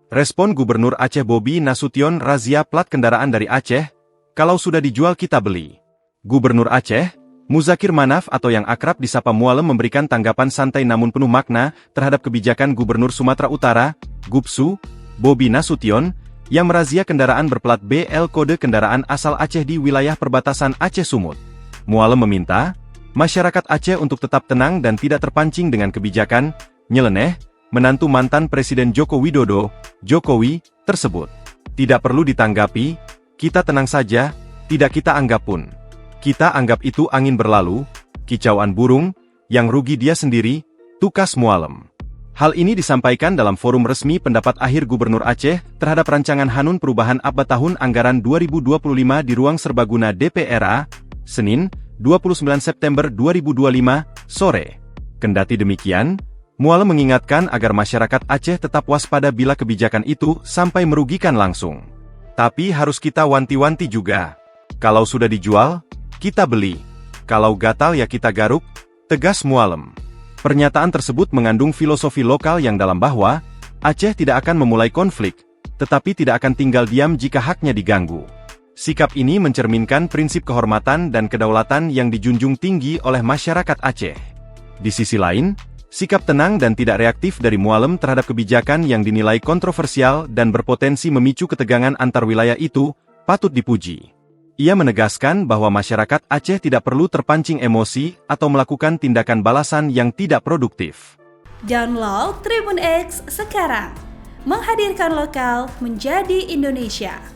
Respon Gubernur Aceh Bobi Nasution razia plat kendaraan dari Aceh, kalau sudah dijual kita beli. Gubernur Aceh, Muzakir Manaf atau yang akrab disapa Mualem memberikan tanggapan santai namun penuh makna terhadap kebijakan Gubernur Sumatera Utara, Gubsu, Bobi Nasution, yang merazia kendaraan berplat BL kode kendaraan asal Aceh di wilayah perbatasan Aceh Sumut. Mualem meminta masyarakat Aceh untuk tetap tenang dan tidak terpancing dengan kebijakan nyeleneh menantu mantan Presiden Joko Widodo, Jokowi, tersebut. Tidak perlu ditanggapi, kita tenang saja, tidak kita anggap pun. Kita anggap itu angin berlalu, kicauan burung, yang rugi dia sendiri, tukas Mualem. Hal ini disampaikan dalam forum resmi pendapat akhir Gubernur Aceh terhadap rancangan Hanun Perubahan APBD tahun anggaran 2025 di ruang serbaguna DPRA, Senin, 29 September 2025, sore. Kendati demikian, Mualem mengingatkan agar masyarakat Aceh tetap waspada bila kebijakan itu sampai merugikan langsung. Tapi harus kita wanti-wanti juga. Kalau sudah dijual, kita beli. Kalau gatal ya kita garuk, tegas Mualem. Pernyataan tersebut mengandung filosofi lokal yang dalam bahwa Aceh tidak akan memulai konflik, tetapi tidak akan tinggal diam jika haknya diganggu. Sikap ini mencerminkan prinsip kehormatan dan kedaulatan yang dijunjung tinggi oleh masyarakat Aceh. Di sisi lain, sikap tenang dan tidak reaktif dari Mualem terhadap kebijakan yang dinilai kontroversial dan berpotensi memicu ketegangan antar wilayah itu, patut dipuji. Ia menegaskan bahwa masyarakat Aceh tidak perlu terpancing emosi atau melakukan tindakan balasan yang tidak produktif. Download Tribun X sekarang, menghadirkan lokal menjadi Indonesia.